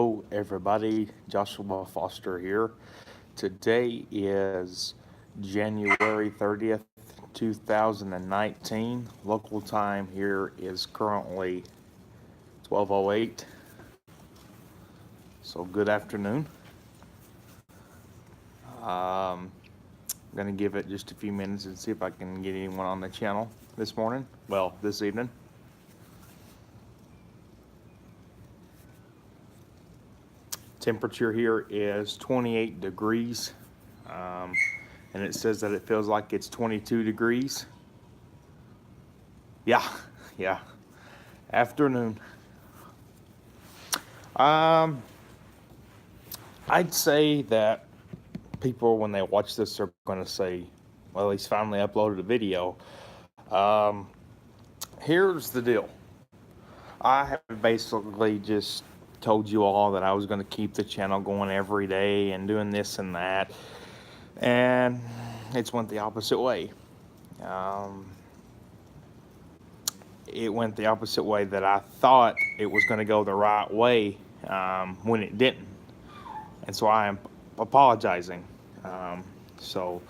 Hello, everybody. Joshua Foster here. Today is January 30th, 2019. Local time here is currently 12:08. So, good afternoon. I'm going to give it just a few minutes and see if I can get anyone on the channel this morning. Well, this evening. Temperature here is 28 degrees, and it says that it feels like it's 22 degrees. Yeah, yeah. Afternoon. Um, I'd say that people, when they watch this, are going to say, well, he's finally uploaded a video. Um, Here's the deal. I have basically just told you all that I was going to keep the channel going every day and doing this and that, and it's went the opposite way. Um, it went the opposite way that I thought it was going to go the right way, when it didn't, and so I am apologizing. Um, so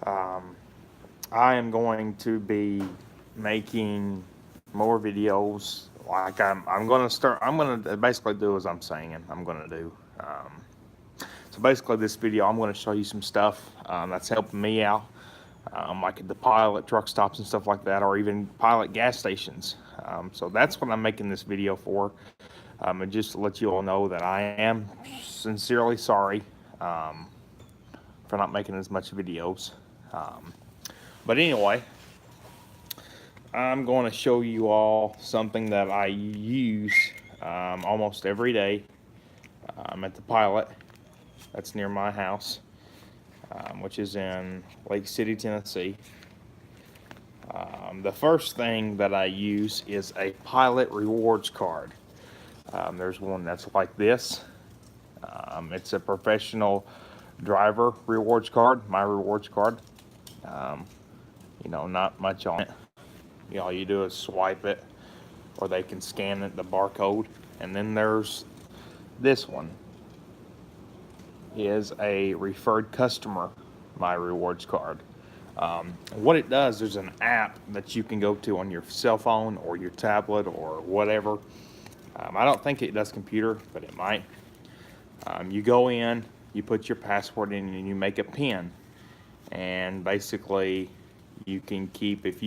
um, I am going to be making more videos. Like I'm going to start. I'm going to basically do as I'm saying. I'm going to do. So basically, this video, I'm going to show you some stuff that's helping me out, like at the Pilot truck stops and stuff like that, or even Pilot gas stations. So that's what I'm making this video for, and just to let you all know that I am sincerely sorry for not making as much videos. But anyway, I'm going to show you all something that I use almost every day at the Pilot. That's near my house, which is in Lake City, Tennessee. The first thing that I use is a Pilot rewards card. There's one that's like this. It's a professional driver rewards card, my rewards card. Not much on it. All you do is swipe it, or they can scan it, the barcode. And then there's this one, is a referred customer my rewards card. What it does, there's an app that you can go to on your cell phone or your tablet or whatever. I don't think it does computer, but it might. You go in, you put your password in, and you make a PIN. And basically, you can keep, if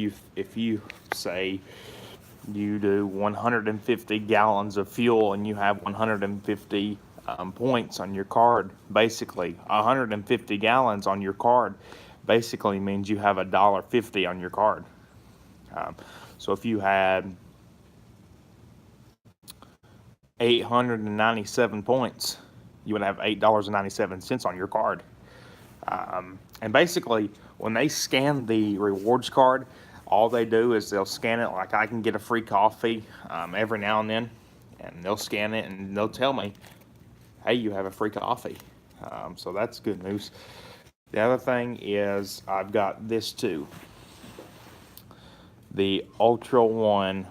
you say you do 150 gallons of fuel and you have 150 points on your card, basically 150 gallons on your card basically means you have $1.50 on your card. So if you had 897 points, you would have $8.97 on your card. And basically, when they scan the rewards card, all they do is they'll scan it like I can get a free coffee every now and then, and they'll scan it and they'll tell me, hey, you have a free coffee. So that's good news. The other thing is I've got this too, the Ultra One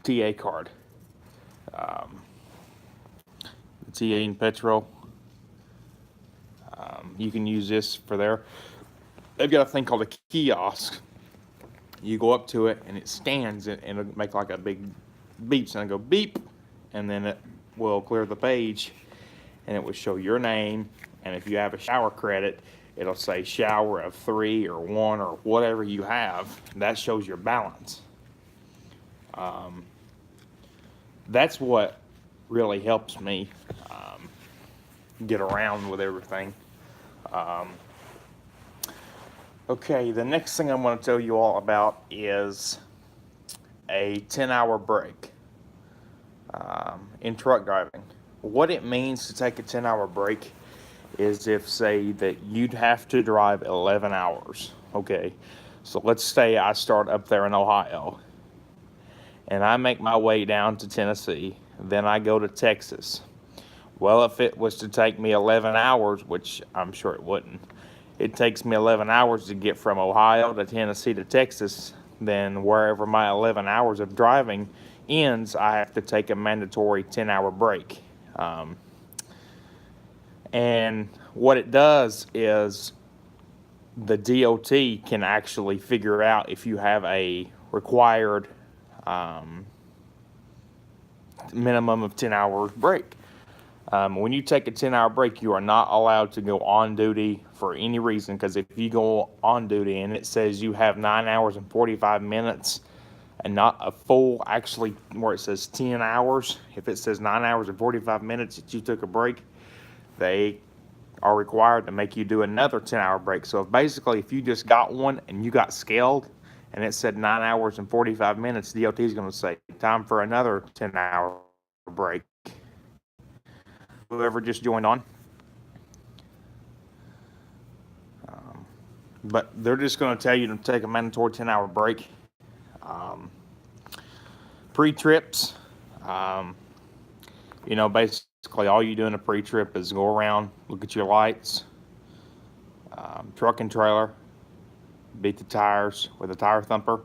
TA card. The TA in Petro. You can use this for there. They've got a thing called a kiosk. You go up to it and it scans it, and it'll make like a big beep sound. Go beep, and then it will clear the page, and it will show your name. And if you have a shower credit, it'll say shower of 3 or 1 or whatever you have. That shows your balance. That's what really helps me get around with everything. Okay, the next thing I'm going to tell you all about is a 10-hour break in truck driving. What it means to take a 10-hour break is if, say, that you'd have to drive 11 hours. Okay, so let's say I start up there in Ohio, and I make my way down to Tennessee, then I go to Texas. Well, if it was to take me 11 hours, which I'm sure it wouldn't, it takes me 11 hours to get from Ohio to Tennessee to Texas. then wherever my 11 hours of driving ends, I have to take a mandatory 10-hour break. And what it does is the DOT can actually figure out if you have a required minimum of 10 hours break. When you take a 10-hour break, you are not allowed to go on duty for any reason, because if you go on duty and it says you have 9 hours and 45 minutes and not a full, actually where it says 10 hours, if it says 9 hours and 45 minutes that you took a break, they are required to make you do another 10-hour break. So basically, if you just got one and you got scaled and it said 9 hours and 45 minutes, DOT is going to say, time for another 10-hour break. Whoever just joined on. But they're just going to tell you to take a mandatory 10-hour break. Pre-trips, basically all you do in a pre-trip is go around, look at your lights, truck and trailer, beat the tires with a tire thumper,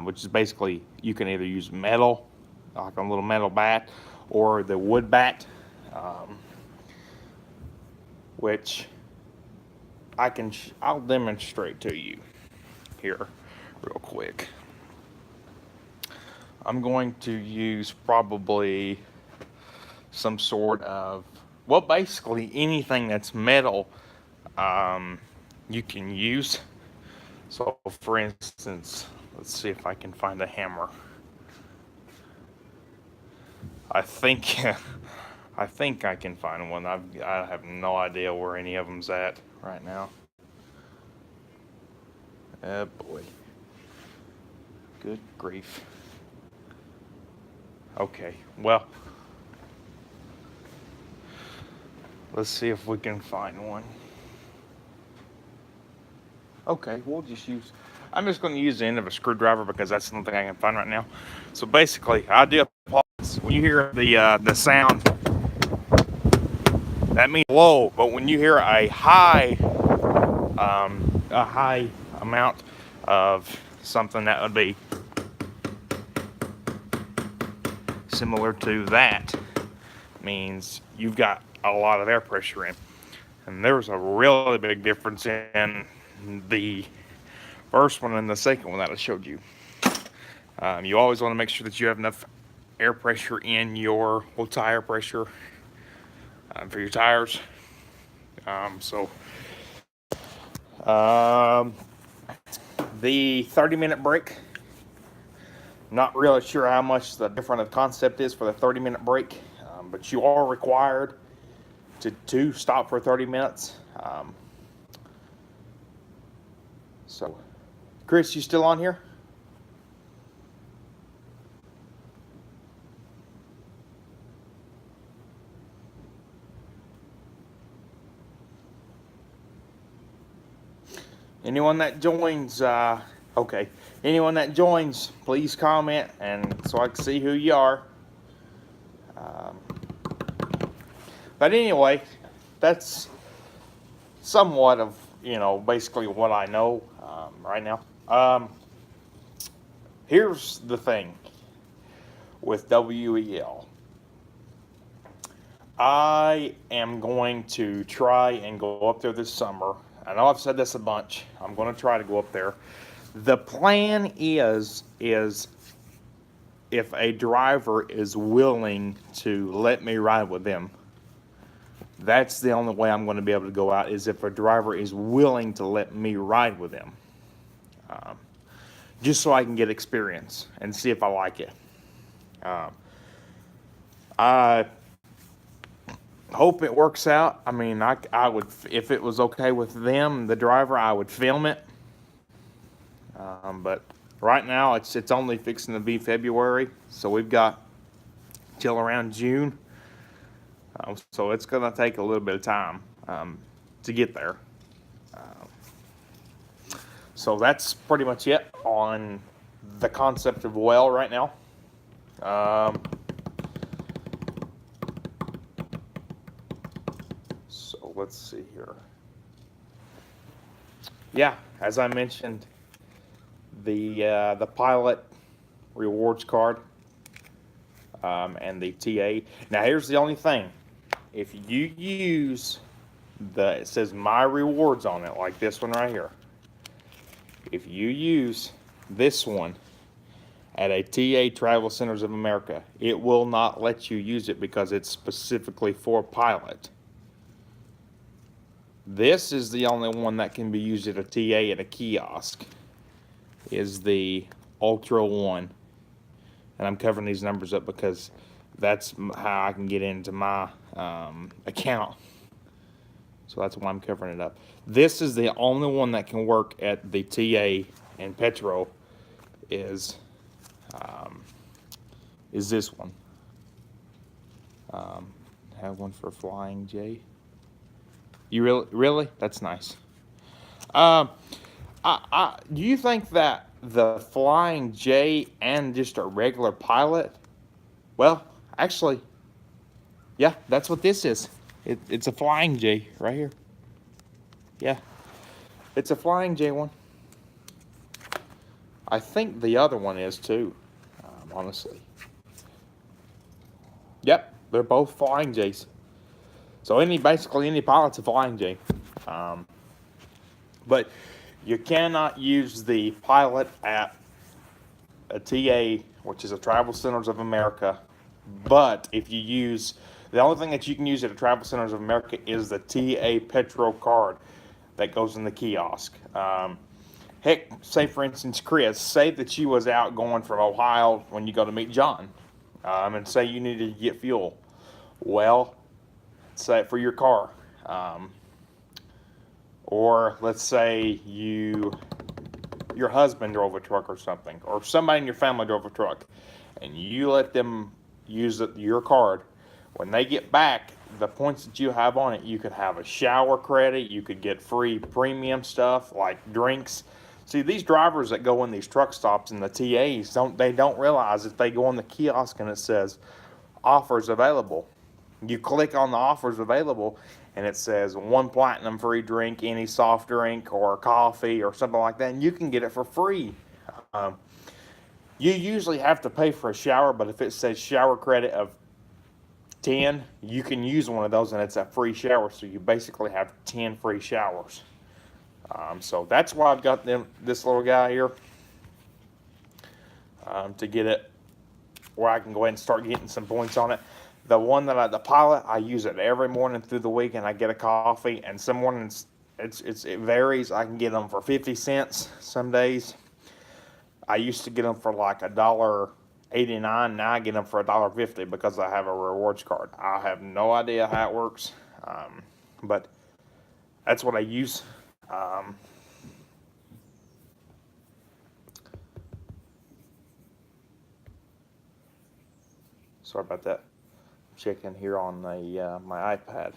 which is basically, you can either use metal, like a little metal bat, or the wood bat, which I'll demonstrate to you here real quick. I'm going to use probably some sort of, well, basically anything that's metal, you can use. So for instance, let's see if I can find a hammer. I think I can find one. I have no idea where any of them's at right now. Oh boy. Good grief. Okay, well, let's see if we can find one. Okay, I'm just going to use the end of a screwdriver because that's the only thing I can find right now. So basically, I do apologize. When you hear the sound, that means low. But when you hear a high amount of something, that would be similar to that, means you've got a lot of air pressure in. And there's a really big difference in the first one and the second one that I showed you. You always want to make sure that you have enough air pressure in your tire pressure for your tires. The 30-minute break, not really sure how much the different of concept is for the 30-minute break, but you are required to stop for 30 minutes. So, Chris, you still on here? Anyone that joins, okay. Anyone that joins, please comment, and so I can see who you are. But anyway, that's somewhat of, basically what I know right now. Here's the thing with WEL. I am going to try and go up there this summer. I know I've said this a bunch. I'm going to try to go up there. The plan is if a driver is willing to let me ride with them, that's the only way I'm going to be able to go out, is if a driver is willing to let me ride with them. Just so I can get experience and see if I like it. I hope it works out. I mean, I would, if it was okay with them, the driver, I would film it. But right now, it's only fixing to be February, so we've got till around June. So it's going to take a little bit of time to get there. So that's pretty much it on the concept of WEL right now. So let's see here. Yeah, as I mentioned, the pilot rewards card and the TA. Now here's the only thing: if you use it says My Rewards on it, like this one right here. If you use this one at a TA Travel Centers of America, it will not let you use it because it's specifically for pilot. This is the only one that can be used at a TA at a kiosk, is the Ultra One. And I'm covering these numbers up because that's how I can get into my account. So that's why I'm covering it up. This is the only one that can work at the TA and Petro is this one. Have one for Flying J. You really? That's nice. Do you think that the Flying J and just a regular pilot? Well, actually, yeah, that's what this is. It's a Flying J right here. Yeah, it's a Flying J one. I think the other one is too, honestly. Yep, they're both Flying J's. So basically any pilot's a Flying J. But you cannot use the pilot at a TA, which is a Travel Centers of America. But if you use, the only thing that you can use at a Travel Centers of America is the TA Petro card that goes in the kiosk. Heck, say for instance, Chris, say that you was out going from Ohio when you go to meet John, and say you needed to get fuel. Well, say for your car, or let's say your husband drove a truck or something, or somebody in your family drove a truck, and you let them use your card. When they get back, the points that you have on it, you could have a shower credit, you could get free premium stuff like drinks. See, these drivers that go in these truck stops and the TAs, don't realize if they go on the kiosk and it says offers available. You click on the offers available and it says 1 platinum free drink, any soft drink or coffee or something like that, and you can get it for free. You usually have to pay for a shower, but if it says shower credit of 10, you can use one of those and it's a free shower, so you basically have 10 free showers. So that's why I've got this little guy here, to get it where I can go ahead and start getting some points on it. The one the pilot, I use it every morning through the week, and I get a coffee. And some mornings it varies. I can get them for 50 cents some days. I used to get them for like $1.89. Now I get them for $1.50 because I have a rewards card. I have no idea how it works, but that's what I use. Sorry about that. Checking here on the my iPad.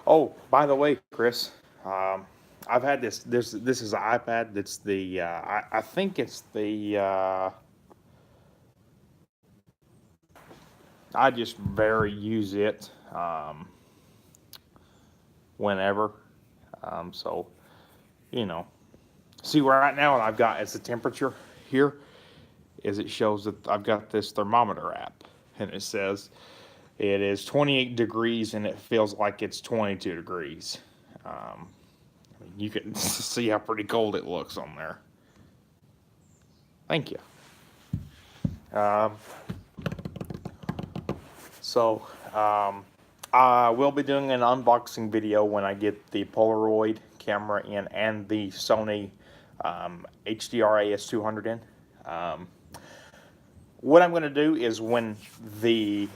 Oh, by the way, Chris, I've had this. This is an iPad. That's the I think it's the. I just very use it whenever. So, see right now what I've got as the temperature here is it shows that I've got this thermometer app, and it says it is 28 degrees and it feels like it's 22 degrees. You can see how pretty cold it looks on there. Thank you. I will be doing an unboxing video when I get the Polaroid camera in and the Sony HDR AS200 in. What I'm going to do is when the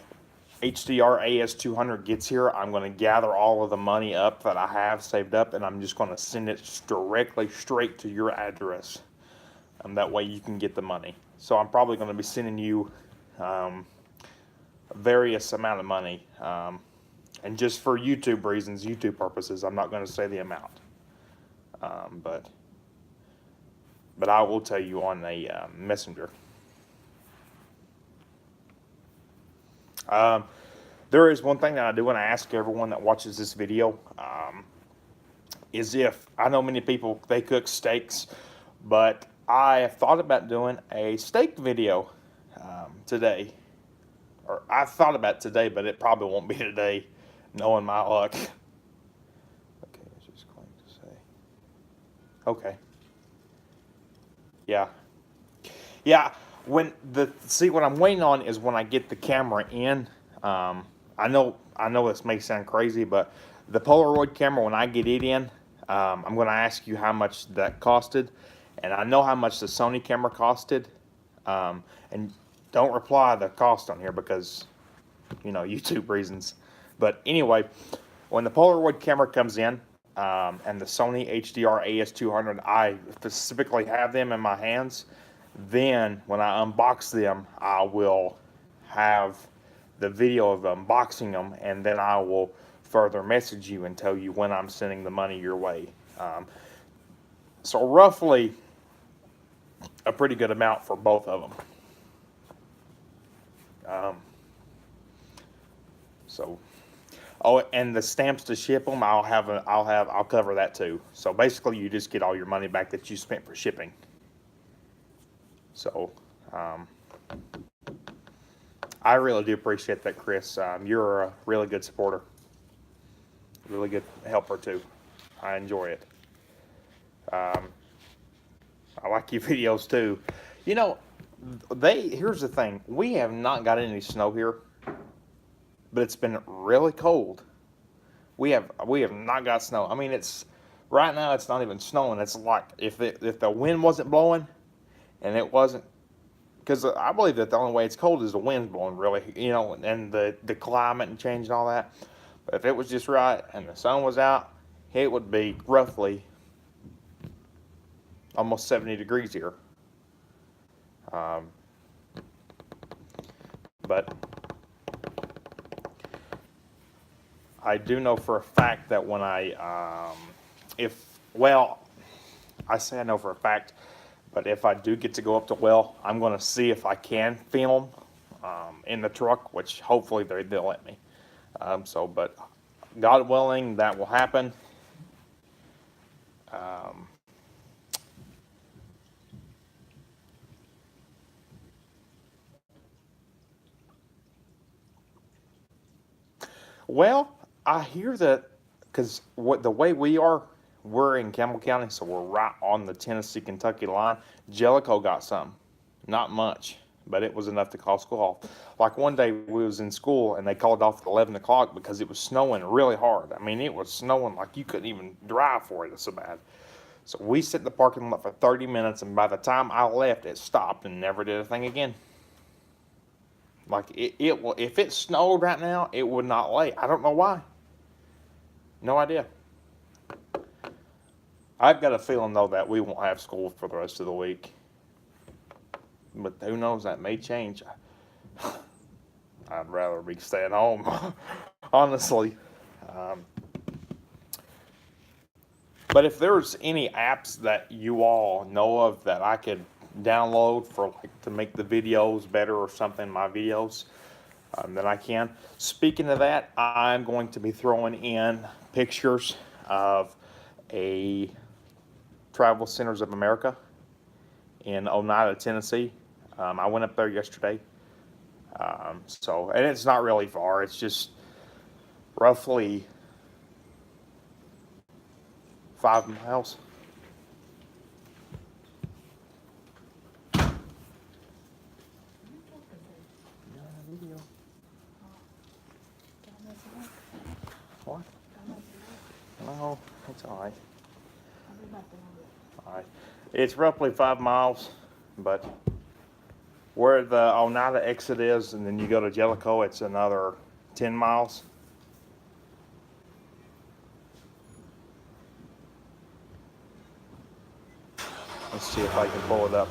HDR AS200 gets here, I'm going to gather all of the money up that I have saved up, and I'm just going to send it directly straight to your address. That way you can get the money. So I'm probably going to be sending you various amount of money. And just for YouTube reasons, YouTube purposes, I'm not going to say the amount. But I will tell you on a messenger. There is one thing that I do want to ask everyone that watches this video, is if, I know many people, they cook steaks, but I have thought about doing a steak video today. Or I thought about today, but it probably won't be today, knowing my luck. Okay, it's just going to say. Okay. Yeah. Yeah. What I'm waiting on is when I get the camera in. I know this may sound crazy, but the Polaroid camera, when I get it in, I'm going to ask you how much that costed, and I know how much the Sony camera costed. And don't reply the cost on here because, YouTube reasons. But anyway, when the Polaroid camera comes in, and the Sony HDR AS200, I specifically have them in my hands. Then when I unbox them, I will have the video of unboxing them, and then I will further message you and tell you when I'm sending the money your way. So roughly a pretty good amount for both of them. Oh, and the stamps to ship them, I'll cover that too. So basically, you just get all your money back that you spent for shipping. So, I really do appreciate that, Chris. You're a really good supporter, really good helper too. I enjoy it. I like your videos too. Here's the thing. We have not got any snow here, but it's been really cold. We have not got snow. I mean, right now it's not even snowing. It's like if the wind wasn't blowing, and it wasn't, because I believe that the only way it's cold is the wind's blowing, really, and the climate and change and all that. But if it was just right and the sun was out, it would be roughly almost 70 degrees here. But I do know for a fact that when I say I know for a fact, but if I do get to go up to Well, I'm going to see if I can film in the truck, which hopefully they'll let me. But God willing, that will happen. Well, I hear that because the way we're in Campbell County, so we're right on the Tennessee-Kentucky line. Jellicoe got some, not much, but it was enough to call school off. Like one day we was in school and they called off at 11 o'clock because it was snowing really hard. I mean, it was snowing like you couldn't even drive for it. It's so bad. So we sat in the parking lot for 30 minutes, and by the time I left, it stopped and never did a thing again. Like if it snowed right now, it would not lay. I don't know why. No idea. I've got a feeling though that we won't have school for the rest of the week. But who knows, that may change. I'd rather be staying home, honestly. But if there's any apps that you all know of that I could download to make the videos better or something, my videos, then I can. Speaking of that, I'm going to be throwing in pictures of a Travel Centers of America in Oneida, Tennessee. I went up there yesterday. And it's not really far. It's just roughly 5 miles. What? No, it's all right. All right. It's roughly 5 miles, but where the Oneida exit is, and then you go to Jellicoe, it's another 10 miles. Let's see if I can pull it up.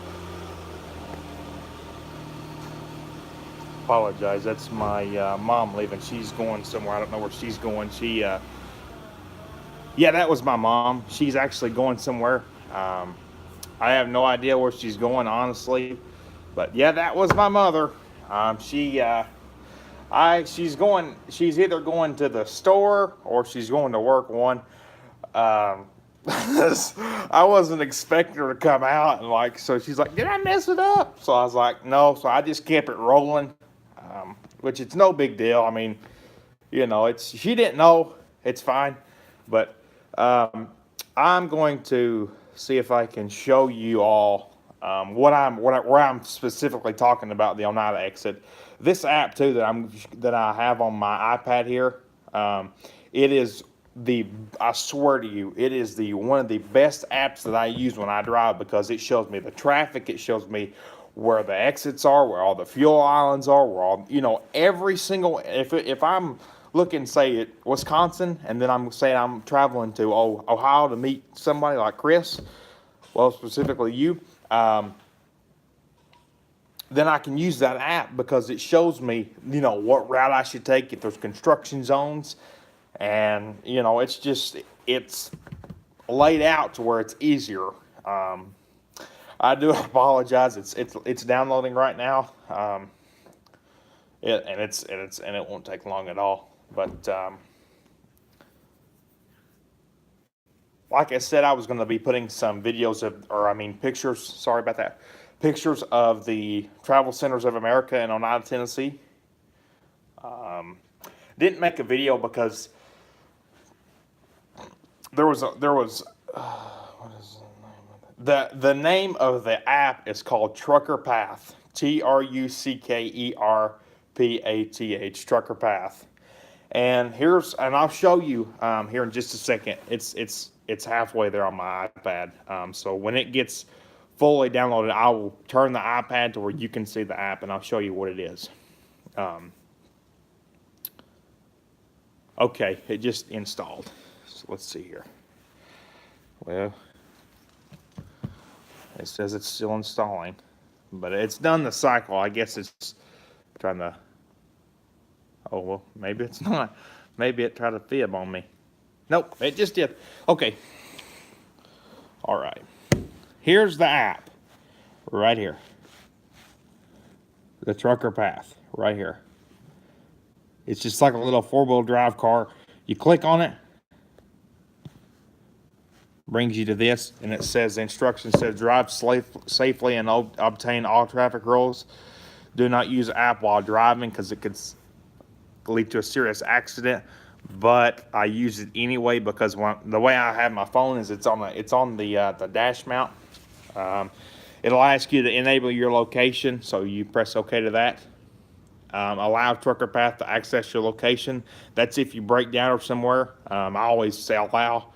Apologize, that's my mom leaving. She's going somewhere. I don't know where she's going. Yeah, that was my mom. She's actually going somewhere. I have no idea where she's going, honestly. But yeah, that was my mother. She's either going to the store or she's going to work, one. I wasn't expecting her to come out and like, so she's like, did I mess it up? So I was like, no. So I just kept it rolling, which it's no big deal. I mean, she didn't know. It's fine. But I'm going to see if I can show you all where I'm specifically talking about the Oneida exit. This app too that I have on my iPad here. It is I swear to you, it is the one of the best apps that I use when I drive because it shows me the traffic. It shows me where the exits are, where all the fuel islands are, where all every single if I'm looking, say, at Wisconsin, and then I'm saying I'm traveling to Ohio to meet somebody like Chris, well, specifically you, then I can use that app because it shows me, what route I should take if there's construction zones, and it's laid out to where it's easier. I do apologize. It's downloading right now. It won't take long at all. But like I said, I was going to be putting some videos pictures. Sorry about that. Pictures of the Travel Centers of America in Oneida, Tennessee. Didn't make a video because there was what is the name of the app is called Trucker Path. TruckerPath. Trucker Path. And I'll show you here in just a second. It's halfway there on my iPad. So when it gets fully downloaded, I will turn the iPad to where you can see the app, and I'll show you what it is. Okay, it just installed. So let's see here. Well, it says it's still installing, but it's done the cycle. I guess it's trying to. Oh, well, maybe it's not. Maybe it tried to fib on me. Nope, it just did. Okay. All right. Here's the app right here. The Trucker Path right here. It's just like a little four-wheel drive car. You click on it, brings you to this, and it says, the instructions says, drive safely and obtain all traffic rules. Do not use the app while driving because it could lead to a serious accident, but I use it anyway because the way I have my phone is it's on the dash mount. It'll ask you to enable your location, so you press OK to that. Allow Trucker Path to access your location. That's if you break down or somewhere. I always say allow.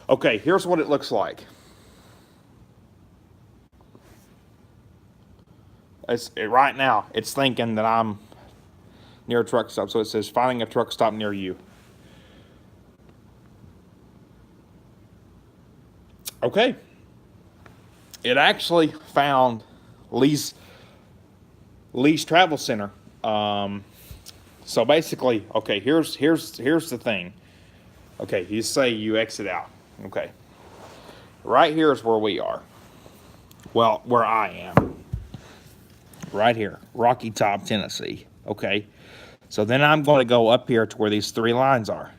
Okay, here's what it looks like. Right now, it's thinking that I'm near a truck stop, so it says finding a truck stop near you. Okay. It actually found Lee's Travel Center. So basically, okay, here's the thing. Okay, you say you exit out. Okay. Right here is where we are. Well, where I am. Right here, Rocky Top, Tennessee. Okay. So then I'm going to go up here to where these three lines are.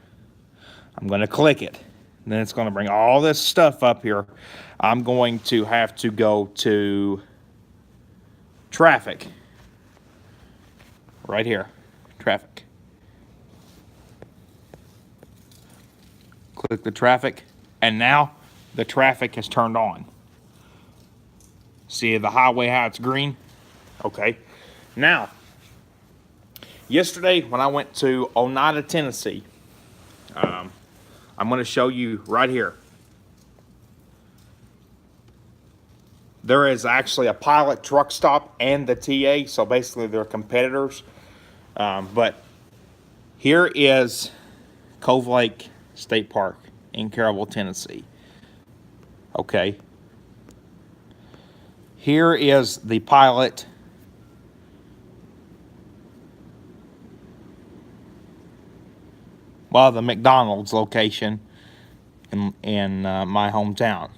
I'm going to click it. And then it's going to bring all this stuff up here. I'm going to have to go to traffic. Right here, traffic. Click the traffic, and now the traffic has turned on. See the highway, how it's green? Okay. Now, yesterday when I went to Oneida, Tennessee, I'm going to show you right here. There is actually a Pilot truck stop and the TA, so basically they're competitors. But here is Cove Lake State Park in Carrollville, Tennessee. Okay. Here is the Pilot. Well, the McDonald's location in my hometown.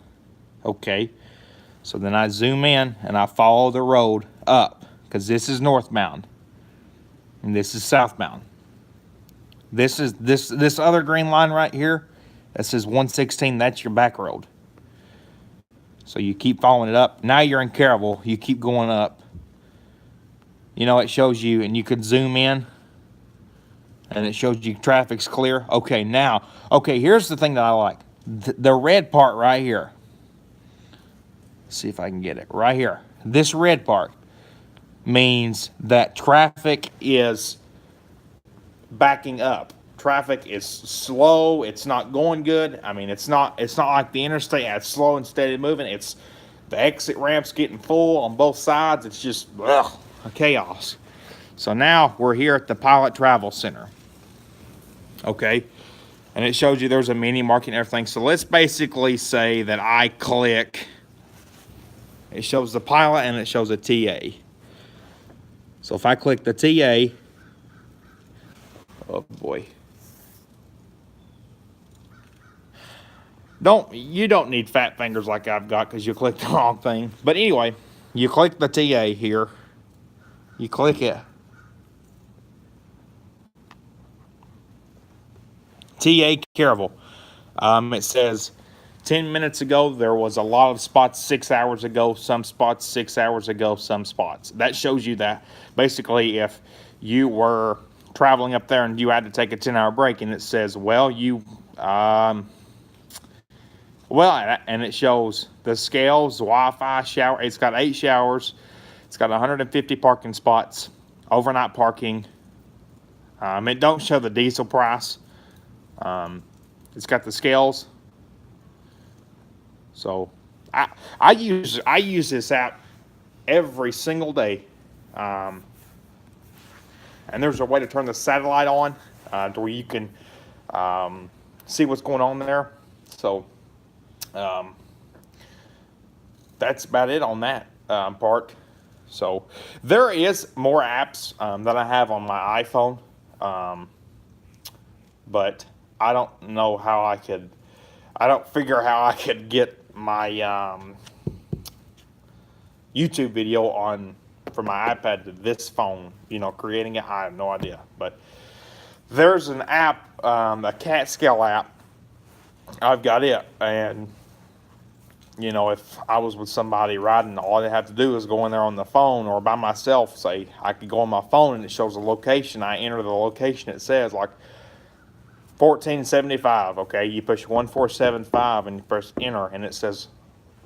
Okay. So then I zoom in and I follow the road up because this is northbound and this is southbound. This other green line right here That says 116, that's your back road. So you keep following it up. Now you're in Caryville, you keep going up. You know, it shows you, and you could zoom in, and it shows you traffic's clear. Okay, now, okay, here's the thing that I like. The red part right here. Let's see if I can get it. Right here. This red part means that traffic is backing up. Traffic is slow. It's not going good. I mean, it's not like the interstate. It's slow and steady moving. It's the exit ramps getting full on both sides. It's just a chaos. So now we're here at the Pilot Travel Center. Okay, and it shows you there's a mini market and everything. So let's basically say that I click. It shows the Pilot and it shows a TA. So if I click the TA, oh boy. You don't need fat fingers like I've got because you clicked the wrong thing. But anyway, you click the TA here. You click it. TA Caryville. It says 10 minutes ago there was a lot of spots 6 hours ago, some spots 6 hours ago, some spots. That shows you that basically if you were traveling up there and you had to take a 10-hour break, and it says, well, and it shows the scales, Wi-Fi, shower. It's got 8 showers. It's got 150 parking spots, overnight parking. It don't show the diesel price. It's got the scales. So I use this app every single day. And there's a way to turn the satellite on to where you can see what's going on there. So that's about it on that part. So there is more apps that I have on my iPhone, but I don't know how I don't figure how I could get my YouTube video from my iPad to this phone, creating it. I have no idea, but there's an app, a CAT scale app. I've got it, and if I was with somebody riding, all they have to do is go in there on the phone, or by myself, say I could go on my phone and it shows a location. I enter the location. It says like 1475. Okay, you push 1475 and you press enter, and it says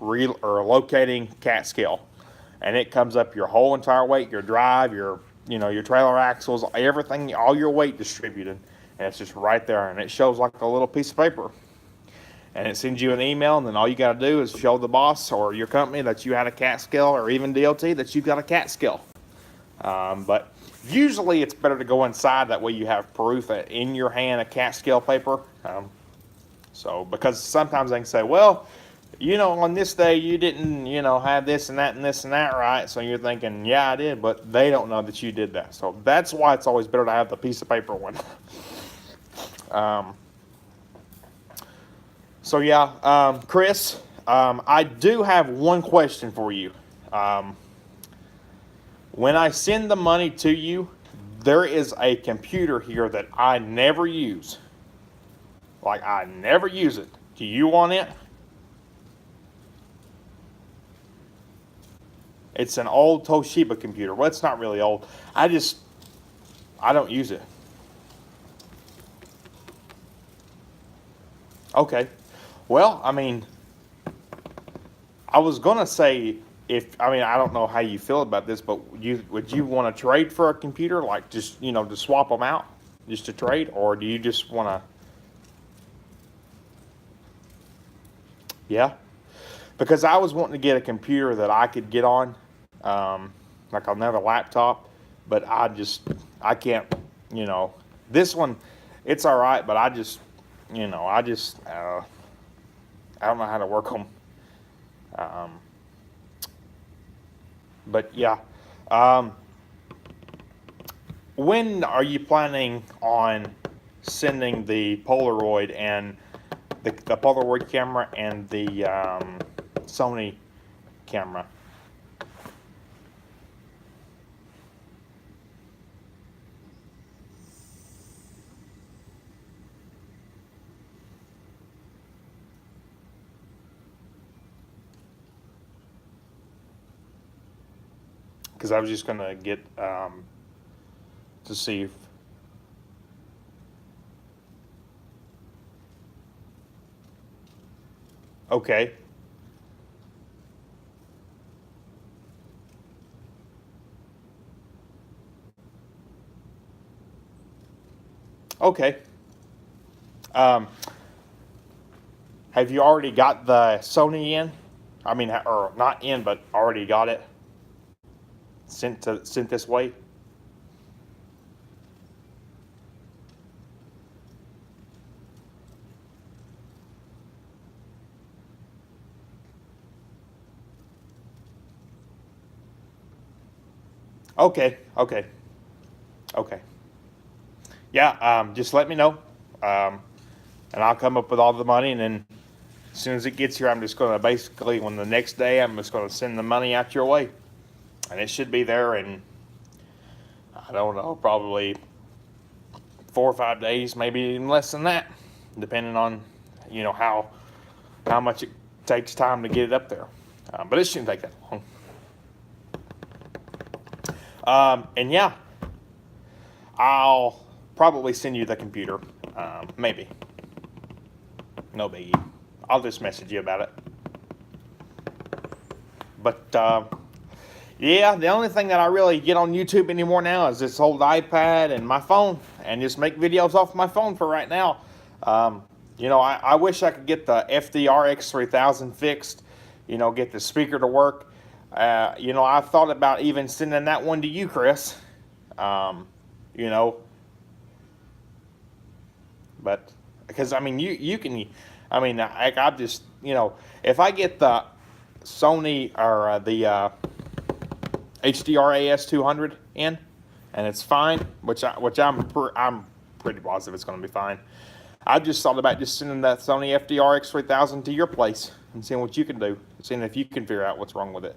locating CAT scale, and it comes up your whole entire weight, your drive, your trailer axles, everything, all your weight distributed, and it's just right there, and it shows like a little piece of paper. And it sends you an email, and then all you got to do is show the boss or your company that you had a CAT scale, or even DOT that you've got a CAT scale. But usually it's better to go inside. That way you have proof in your hand, a CAT scale paper. Because sometimes they can say, well, on this day you didn't, have this and that and this and that, right? So you're thinking, yeah, I did, but they don't know that you did that. So that's why it's always better to have the piece of paper one. So yeah, Chris, I do have one question for you. When I send the money to you, there is a computer here that I never use. Like, I never use it. Do you want it? It's an old Toshiba computer. Well, it's not really old. I don't use it. Okay. Well, I mean, I was going to say, I don't know how you feel about this, but would you want to trade for a computer? Like, just, to swap them out, just to trade? Or do you just want to? Yeah. Because I was wanting to get a computer that I could get on, like another laptop, but I can't, this one, it's all right, but I don't know how to work them. But yeah, when are you planning on sending the Polaroid and the Polaroid camera and the Sony camera? because I was just gonna get to see if. Okay. Okay. Um, have you already got the Sony in? I mean, or not in, but already got it sent this way? Okay. Okay. Okay. Yeah. Just let me know, and I'll come up with all the money, and then as soon as it gets here, I'm just gonna basically, when the next day, I'm just gonna send the money out your way, and it should be there in, I don't know, probably 4 or 5 days, maybe even less than that, depending on, how much it takes time to get it up there. But it shouldn't take that long. And yeah, I'll probably send you the computer. Maybe. No biggie. I'll just message you about it. But yeah, the only thing that I really get on YouTube anymore now is this old iPad and my phone, and just make videos off my phone for right now. I wish I could get the FDR X3000 fixed, get the speaker to work. I've thought about even sending that one to you, Chris. But because I mean, you can, I mean, I'm just, if I get the Sony or the HDR AS200 in, and it's fine, which I'm pretty positive it's going to be fine. I just thought about just sending that Sony FDR X3000 to your place and seeing what you can do, seeing if you can figure out what's wrong with it.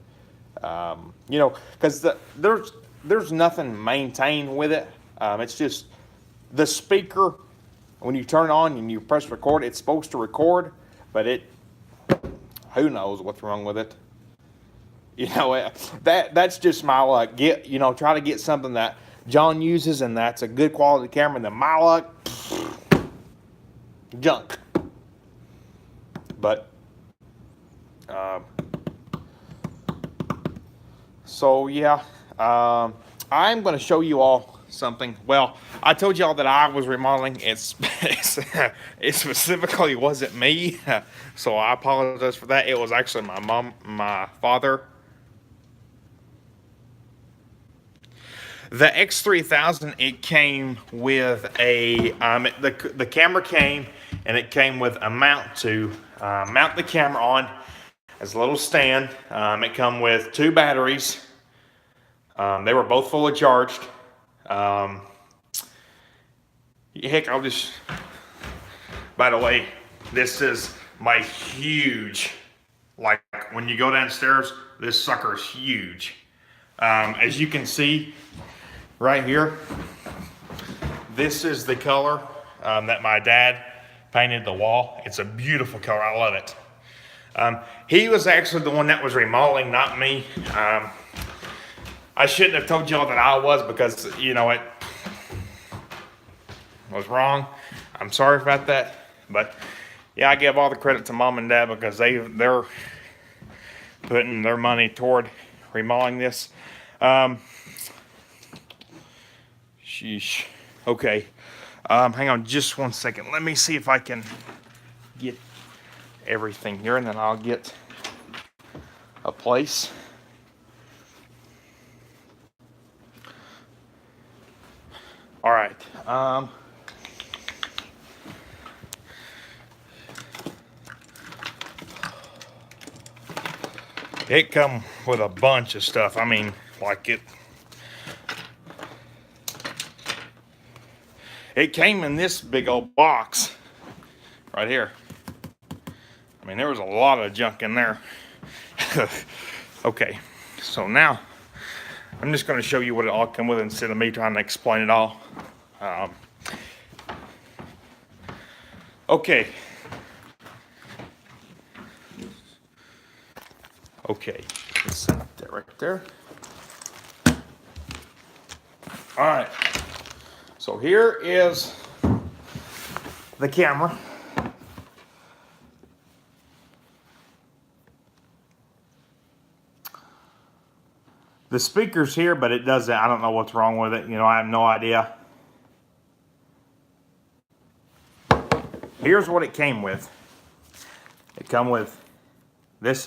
Because there's nothing maintained with it. It's just the speaker. When you turn it on and you press record, it's supposed to record, but who knows what's wrong with it. That's just my luck. Try to get something that John uses and that's a good quality camera, and then my luck, junk. But so yeah, I'm going to show you all something. Well, I told y'all that I was remodeling. It specifically wasn't me, so I apologize for that. It was actually my father. The X3000, it came with the camera came, and it came with a mount to mount the camera on as a little stand. It come with 2 batteries. They were both fully charged. Heck, by the way, this is my huge, like when you go downstairs, this sucker's huge. As you can see right here, this is the color that my dad painted the wall. It's a beautiful color, I love it. He was actually the one that was remodeling, not me. I shouldn't have told y'all that I was, because it was wrong. I'm sorry about that, but yeah, I give all the credit to Mom and Dad, because they're putting their money toward remodeling this. Sheesh. Okay. Hang on just 1 second. Let me see if I can get everything here, and then I'll get a place. All right. It come with a bunch of stuff. I mean, like it came in this big old box right here. I mean, there was a lot of junk in there. Okay, so now I'm just going to show you what it all come with instead of me trying to explain it all. Okay. Okay, let's set that right there. All right. So here is the camera. The speaker's here, but it doesn't. I don't know what's wrong with it. You know, I have no idea. Here's what it came with. It come with this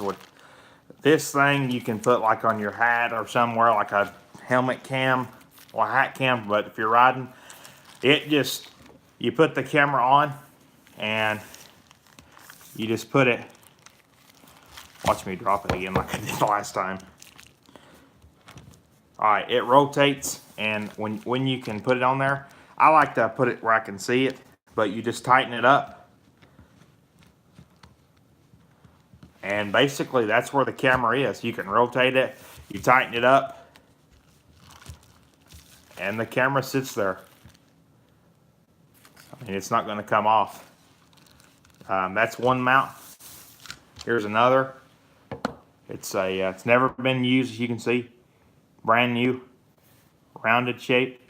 thing you can put like on your hat or somewhere, like a helmet cam or a hat cam. But if you're riding, you put the camera on and you just put it. Watch me drop it again like I did the last time. All right, it rotates, and when you can put it on there, I like to put it where I can see it, but you just tighten it up. And basically that's where the camera is. You can rotate it, you tighten it up, and the camera sits there. I mean, it's not gonna come off. That's one mount. Here's another. It's never been used, as you can see. Brand new, rounded shape,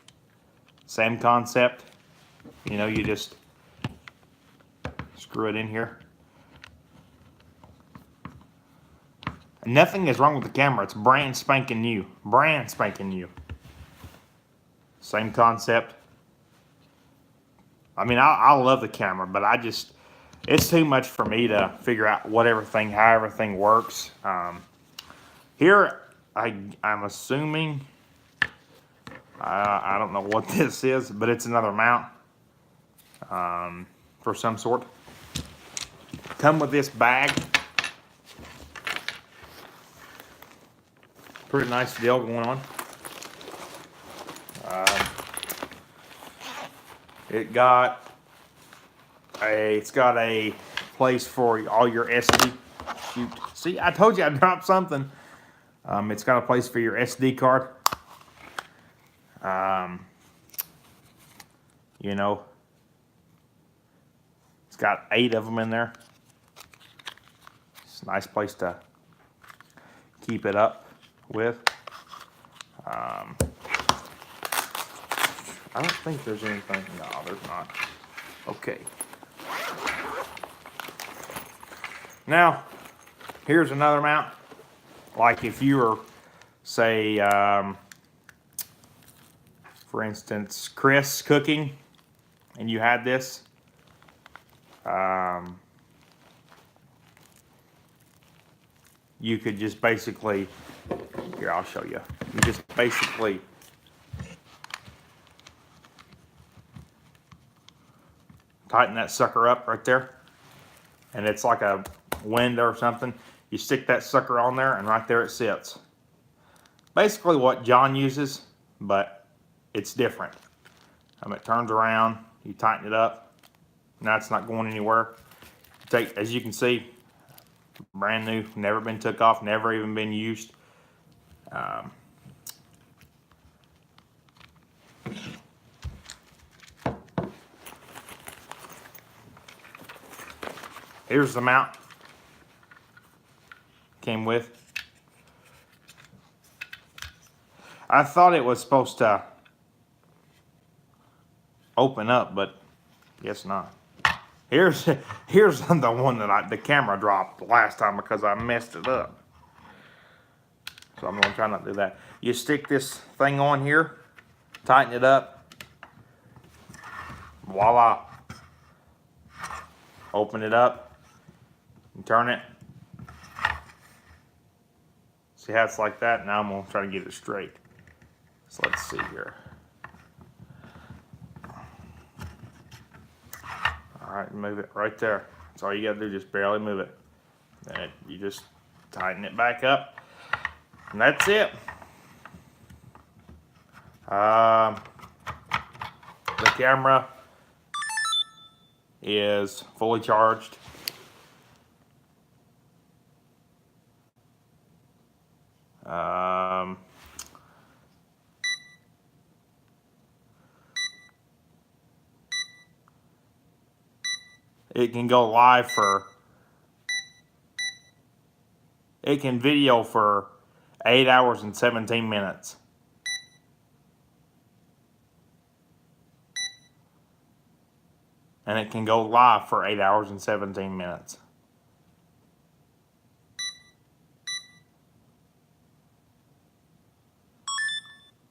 same concept. You know, you just screw it in here. And nothing is wrong with the camera. It's brand spanking new. Brand spanking new. Same concept. I mean, I love the camera, but it's too much for me to figure out how everything works. Here, I'm assuming, I don't know what this is, but it's another mount for some sort. Come with this bag. Pretty nice deal going on. It's got a place for all your SD. Shoot, see, I told you I dropped something. It's got a place for your SD card. You know, it's got 8 of them in there. It's a nice place to keep it up with. I don't think there's anything. No, there's not. Okay. Now, here's another mount. Like if you were, say, for instance, Chris cooking, and you had this. You could just basically, here, I'll show you. You just basically tighten that sucker up right there. And it's like a window or something. You stick that sucker on there, and right there it sits. Basically what John uses, but it's different. It turns around, you tighten it up. Now it's not going anywhere. As you can see, brand new, never been took off, never even been used. Here's the mount. Came with. I thought it was supposed to open up, but guess not. Here's the one that the camera dropped last time because I messed it up. So I'm gonna try not to do that. You stick this thing on here, tighten it up, voila. Open it up and turn it. See how it's like that? Now I'm gonna try to get it straight. So let's see here. All right, move it right there. That's all you gotta do, just barely move it. Then you just tighten it back up, and that's it. The camera is fully charged. It can go live it can video for 8 hours and 17 minutes. and it can go live for 8 hours and 17 minutes.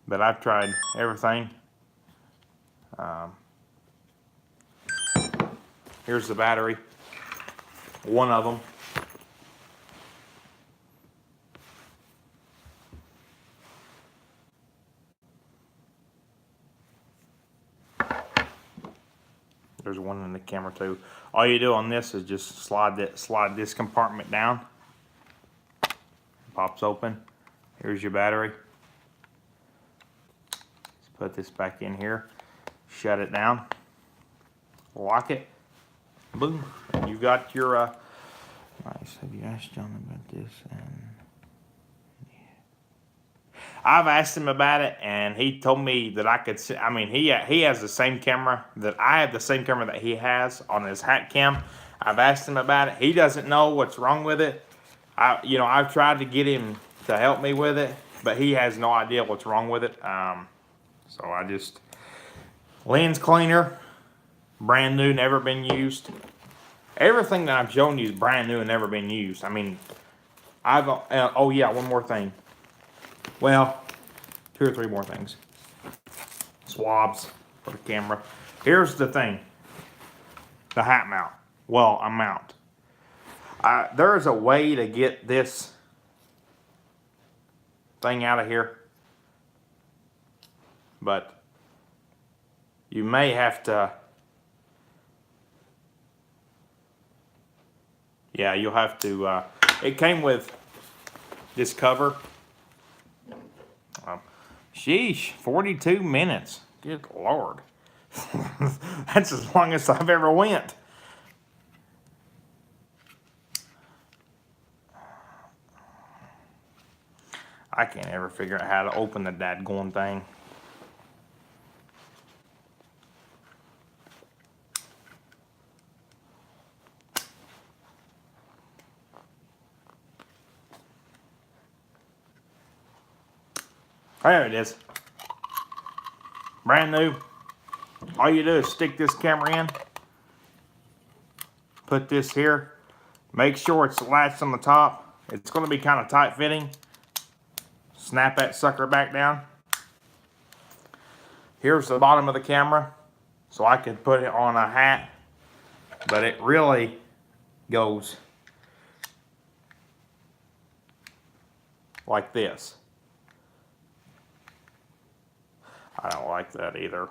But I've tried everything. Here's the battery, one of them. There's one in the camera too. All you do on this is just slide this compartment down. Pops open. Here's your battery. Let's put this back in here. Shut it down. Lock it. Boom. And you've got your nice. Have you asked John about this? And I've asked him about it, and he told me that I could see. I mean, he has the same camera that I have, the same camera that he has on his hat cam. I've asked him about it. He doesn't know what's wrong with it. I've tried to get him to help me with it, but he has no idea what's wrong with it. So I just lens cleaner, brand new, never been used. Everything that I've shown you is brand new and never been used. I mean, oh yeah, one more thing. Well, 2 or 3 more things. Swabs for the camera. Here's the thing. The hat mount. Well, a mount. There's a way to get this thing out of here. But you may have to... Yeah, you'll have to... it came with this cover. Sheesh, 42 minutes. Good Lord. That's as long as I've ever went. I can't ever figure out how to open the dadgone thing. There it is. Brand new. All you do is stick this camera in. Put this here. Make sure it's latched on the top. It's going to be kind of tight fitting. Snap that sucker back down. Here's the bottom of the camera. So I could put it on a hat. But it really goes like this. I don't like that either.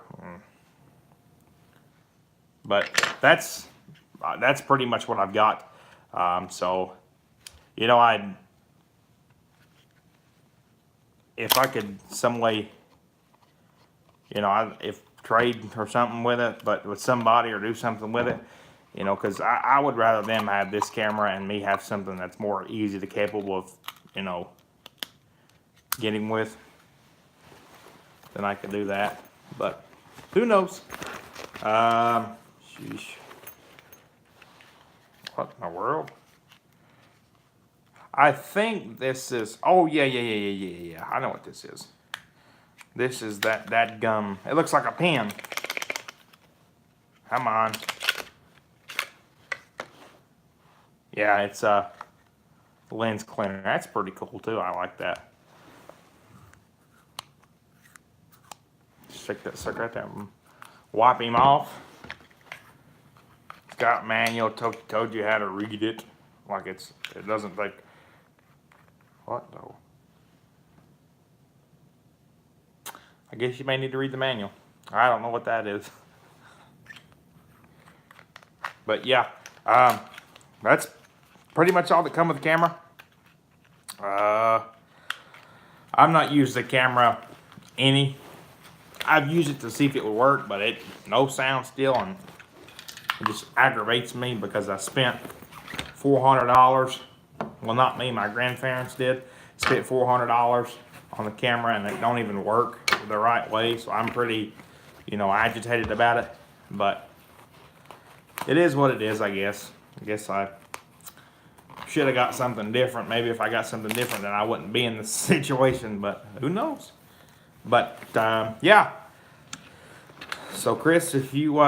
But that's pretty much what I've got. So, you know, if I could some way, you know, if trade or something with it, but with somebody or do something with it, you know, because I would rather them have this camera and me have something that's more easy to capable of, you know, getting with. Then I could do that, but who knows? Sheesh. What in the world? I think this is. Oh yeah. I know what this is. This is that gum. It looks like a pen. Come on. Yeah, it's a lens cleaner. That's pretty cool too. I like that. Stick that sucker right there. Wipe him off. It's got manual. Told you how to read it. Like it doesn't like. What though? I guess you may need to read the manual. I don't know what that is. But yeah, that's pretty much all that come with the camera. I've not used the camera any. I've used it to see if it would work, but no sound still, and it just aggravates me because I spent $400. Well, not me, my grandparents did. Spent $400 on the camera, and it don't even work the right way. So I'm pretty, you know, agitated about it. But it is what it is, I guess. I guess I should have got something different. Maybe if I got something different, then I wouldn't be in this situation. But who knows? But yeah. So Chris, if you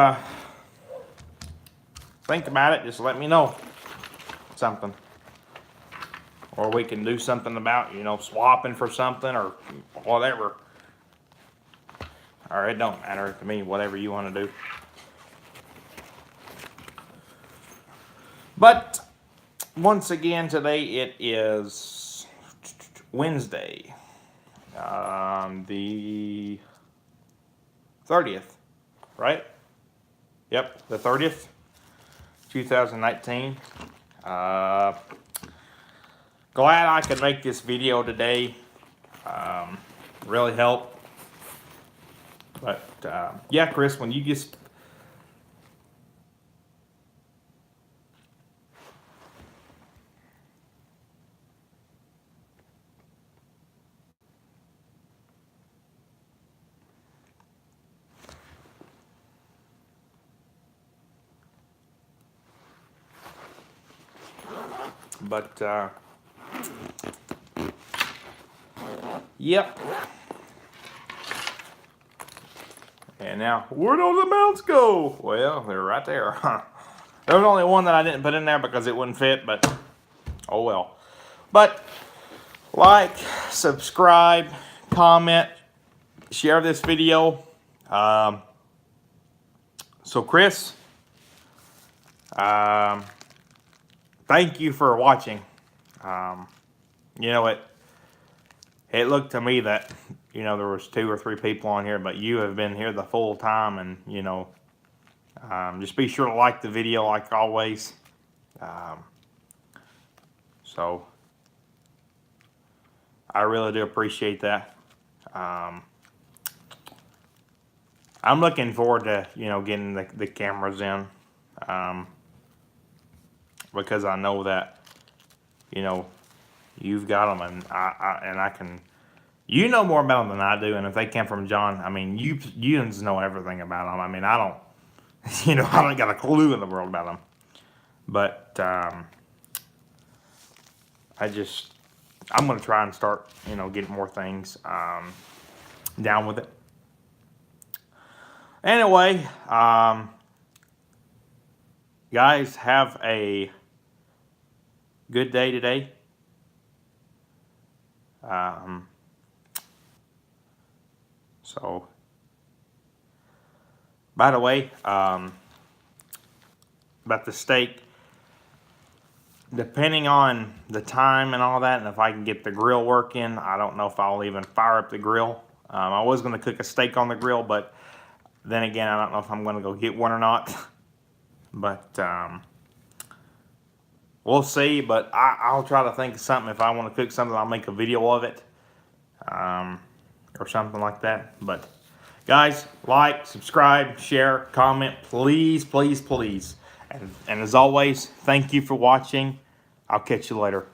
think about it, just let me know something. Or we can do something about, you know, swapping for something or whatever. Or it don't matter to me, whatever you want to do. But once again, today it is Wednesday, the 30th, right? Yep, the 30th, 2019. Glad I could make this video today. Really helped. But yeah, Chris, when you just yep. And now, where do the mounts go? Well, they're right there. There was only one that I didn't put in there because it wouldn't fit, but oh well. But like, subscribe, comment, share this video. So Chris, thank you for watching. You know, it looked to me that, you know, there was 2 or 3 people on here, but you have been here the full time, and, you know, just be sure to like the video like always. So I really do appreciate that. I'm looking forward to, you know, getting the cameras in, because I know that, you know, you've got them, and I can, you know more about them than I do, and if they came from John, I mean, you know everything about them. I mean, I don't, you know, I don't got a clue in the world about them, but I'm gonna try and start, you know, getting more things down with it. Anyway, guys, have a good day today. So, by the way, about the steak, depending on the time and all that, and if I can get the grill working, I don't know if I'll even fire up the grill. I was going to cook a steak on the grill, but then again, I don't know if I'm going to go get one or not. But we'll see. But I'll try to think of something. If I want to cook something, I'll make a video of it, or something like that. But guys, like, subscribe, share, comment, please, please, please. And as always, thank you for watching. I'll catch you later.